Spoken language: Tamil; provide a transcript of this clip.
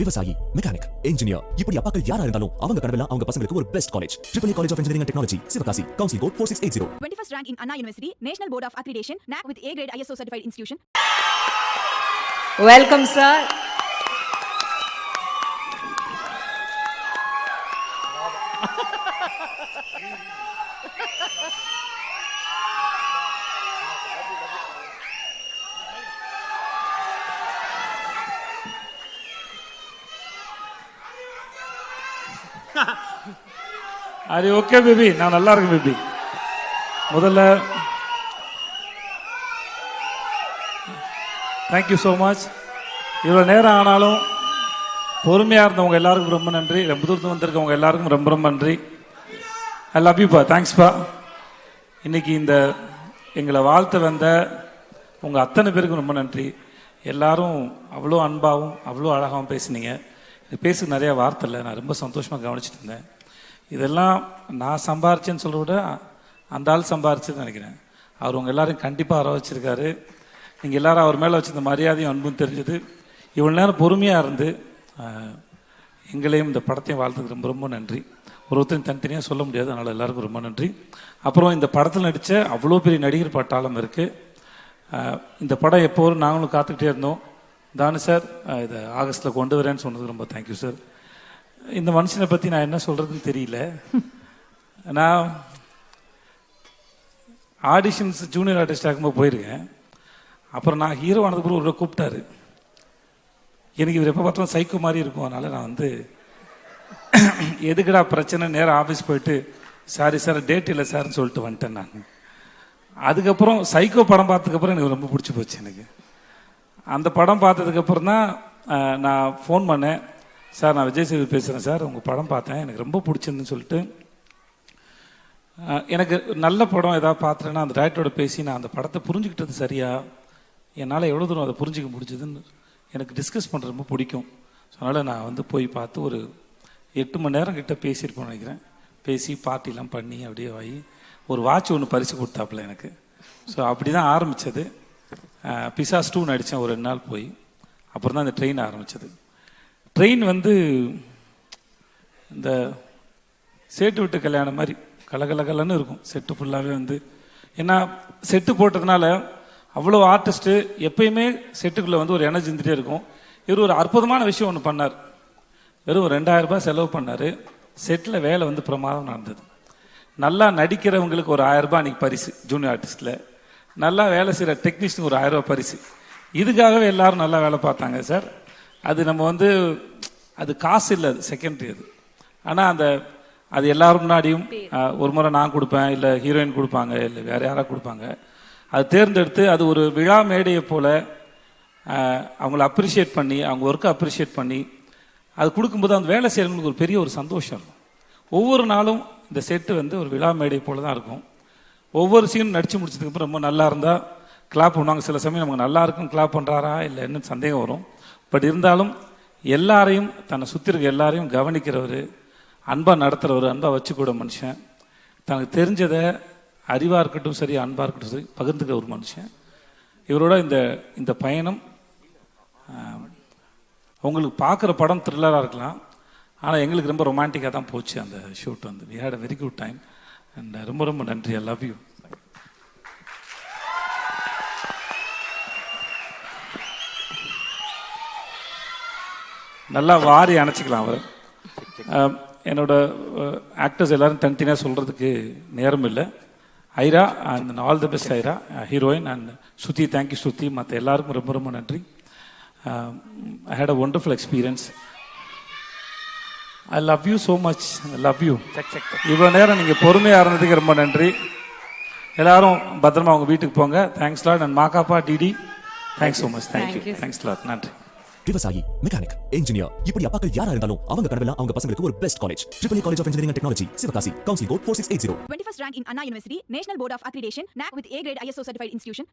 விவசாயி, மெக்கானிக், இன்ஜினியர், இப்படி அப்பாக்கள் யாரா இருந்தாலும் அவங்க கனவெல்லாம் அவங்க பசங்களுக்கு ஒரு best college. AAA College of Engineering and Technology, Sivakasi. Counseling code 4680. 21st rank in Anna University, National Board of Accreditation, NAC with A grade ISO certified institution. Welcome, sir. அது ஓகே பேபி, நான் நல்லா இருக்கேன் பேபி. முதல்ல தேங்க்யூ ஸோ மச். இவ்வளோ நேரம் ஆனாலும் பொறுமையாக இருந்தவங்க எல்லாருக்கும் ரொம்ப நன்றி. ரொம்ப தூரத்து வந்திருக்கவங்க எல்லாருக்கும் ரொம்ப ரொம்ப நன்றி. ஐ லவ் யூப்பா, தேங்க்ஸ்ப்பா. இன்னைக்கு இந்த எங்களை வாழ்த்த வந்த உங்கள் அத்தனை பேருக்கும் ரொம்ப நன்றி. எல்லாரும் அவ்வளோ அன்பாகவும் அவ்வளோ அழகாகவும் பேசுனீங்க. பேச நிறையா வார்த்தை இல்லை, நான் ரொம்ப சந்தோஷமாக கவனிச்சுட்டு இருந்தேன். இதெல்லாம் நான் சம்பாரிச்சேன்னு சொல்கிறத விட அந்த ஆள் சம்பாரிச்சுன்னு நினைக்கிறேன். அவர் உங்கள் எல்லாரும் கண்டிப்பாக வர வச்சுருக்காரு. நீங்கள் எல்லோரும் அவர் மேலே வச்சுருந்த மரியாதையும் அன்பும் தெரிஞ்சது. இவ்வளோ நேரம் பொறுமையாக இருந்து எங்களையும் இந்த படத்தையும் வாழ்த்துக்கு ரொம்ப ரொம்ப நன்றி. ஒருத்தரையும் தனித்தனியாக சொல்ல முடியாது, அதனால் எல்லாருக்கும் ரொம்ப நன்றி. அப்புறம் இந்த படத்தில் நடித்த அவ்வளோ பெரிய நடிகர் பட்டாளம் இருக்குது. இந்த படம் எப்போதும் நாங்களும் காத்துக்கிட்டே இருந்தோம். தானு சார் இதை ஆகஸ்ட்டில் கொண்டு வரேன்னு சொன்னதுக்கு ரொம்ப தேங்க்யூ சார். இந்த மனுஷனை பற்றி நான் என்ன சொல்கிறதுன்னு தெரியல. நான் ஆடிஷன்ஸ் ஜூனியர் ஆர்டிஸ்ட் ஆகும்போது போயிருக்கேன். அப்புறம் நான் ஹீரோ ஆனதுக்கு ஒரு கூப்பிட்டாரு. எனக்கு இவர் எப்போ பார்த்தாலும் சைக்கோ மாதிரி இருக்கும். அதனால் நான் எதுக்குடா பிரச்சனை, நேரம் ஆஃபீஸ் போயிட்டு சாரி சார் டேட் இல்லை சார்னு சொல்லிட்டு வந்துட்டேன் நான். அதுக்கப்புறம் சைக்கோ படம் பார்த்ததுக்கப்புறம் எனக்கு ரொம்ப பிடிச்சி போச்சு. எனக்கு அந்த படம் பார்த்ததுக்கப்புறம் தான் நான் ஃபோன் பண்ணேன். சார் நான் விஜய் சேது பேசுகிறேன் சார், உங்கள் படம் பார்த்தேன், எனக்கு ரொம்ப பிடிச்சிருந்துன்னு சொல்லிட்டு. எனக்கு நல்ல படம் ஏதாவது பார்த்துட்டேன்னா அந்த டேரக்டரோட பேசி நான் அந்த படத்தை புரிஞ்சுக்கிட்டது சரியா, என்னால் எவ்வளோ தூரம் அதை புரிஞ்சிக்க முடிஞ்சதுன்னு எனக்கு டிஸ்கஸ் பண்ணுறது ரொம்ப பிடிக்கும். ஸோ அதனால் நான் போய் பார்த்து ஒரு 8 மணி நேரம் கிட்ட பேசியிருப்போம்னு நினைக்கிறேன். பேசி பார்ட்டிலாம் பண்ணி அப்படியே ஆகி ஒரு வாட்ச் ஒன்று பரிசு கொடுத்தாப்புல எனக்கு. ஸோ அப்படி தான் ஆரம்பித்தது. பிசாஸ் 2 நடித்தேன் ஒரு 2 நாள் போய். அப்புறம் தான் இந்த ட்ரெயின் ஆரம்பித்தது. ட்ரெயின் இந்த சேட்டு விட்டு கல்யாணம் மாதிரி கலகலகலன்னு இருக்கும். செட்டு ஃபுல்லாகவே ஏன்னா செட்டு போட்டதுனால அவ்வளோ ஆர்டிஸ்ட்டு எப்பயுமே செட்டுக்குள்ளே ஒரு எனர்ஜி இருந்துகிட்டே இருக்கும். இவர் ஒரு அற்புதமான விஷயம் ஒன்று பண்ணார். வெறும் 2000 ரூபாய் செலவு பண்ணார். செட்டில் வேலை பிரமாதம் நடந்தது. நல்லா நடிக்கிறவங்களுக்கு ஒரு 1000 ரூபாய் அன்றைக்கி பரிசு ஜூனியர் ஆர்டிஸ்டில். நல்லா வேலை செய்கிற டெக்னீஷியனுக்கு ஒரு 1000 ரூபாய் பரிசு. இதுக்காகவே எல்லாரும் நல்லா வேலை பார்த்தாங்க சார். அது நம்ம அது காசு இல்லை, அது செகண்டரி அது. ஆனால் அது எல்லாரும் முன்னாடியும் ஒரு முறை நான் கொடுப்பேன், இல்லை ஹீரோயின் கொடுப்பாங்க, இல்லை வேறு யாராவது கொடுப்பாங்க. அது தேர்ந்தெடுத்து அது ஒரு விழா மேடையை போல் அவங்கள அப்ரிஷியேட் பண்ணி, அவங்க ஒர்க்கை அப்ரிஷியேட் பண்ணி அது கொடுக்கும்போது அந்த வேலை செய்கிறவங்களுக்கு ஒரு பெரிய ஒரு சந்தோஷம் இருக்கும். ஒவ்வொரு நாளும் இந்த செட்டு ஒரு விழா மேடை போல் தான் இருக்கும். ஒவ்வொரு சீனும் நடித்து முடிச்சதுக்கப்புறம் ரொம்ப நல்லா இருந்தால் கிளாப் பண்ணுவாங்க. சில சமயம் நமக்கு நல்லா இருக்குன்னு கிளாப் பண்ணுறாரா இல்லை என்ன சந்தேகம் வரும். பட் இருந்தாலும் எல்லாரையும் தன்னை சுற்றி இருக்க எல்லாரையும் கவனிக்கிறவர், அன்பாக நடத்துகிறவர், அன்பாக வச்சுக்கூட மனுஷன். தனக்கு தெரிஞ்சதை அறிவாக இருக்கட்டும் சரி, அன்பாக இருக்கட்டும் சரி பகிர்ந்துக்கிற ஒரு மனுஷன். இவரோட இந்த பயணம் உங்களுக்கு பார்க்குற படம் த்ரில்லராக இருக்கலாம், ஆனால் எங்களுக்கு ரொம்ப ரொமான்டிக்காக தான் போச்சு அந்த shoot. We had a very good time and ரொம்ப ரொம்ப நன்றி. I love you. நல்லா வாரி அணைச்சிக்கலாம் அவர். என்னோட ஆக்டர்ஸ் எல்லாரும் தனித்தனியாக சொல்கிறதுக்கு நேரம் இல்லை. Airaa and all the best Airaa, heroine and Shruti. Thank you Shruti. மற்ற எல்லாருக்கும் ரொம்ப ரொம்ப நன்றி. I had a wonderful experience. I love you so much. I love you. இவ்வளோ நேரம் நீங்கள் பொறுமையாக இருந்ததுக்கு ரொம்ப நன்றி. எல்லாரும் பத்திரமா அவங்க வீட்டுக்கு போங்க. Thanks lot. அண்ட் மாக்காப்பா DD thanks so much. Thank you. Thanks lot. நன்றி. விவசாயி, மெக்கானிக், இன்ஜினியர், இப்படி அப்பாக்கள் யாரா இருந்தாலும் அவங்க கனவெல்லாம் அவங்க பசங்களுக்கு ஒரு best college. AAA College of Engineering and Technology, Sivakasi. Counseling code 4680. 21st rank in Anna University, National Board of Accreditation, NAC with A grade ISO certified institution.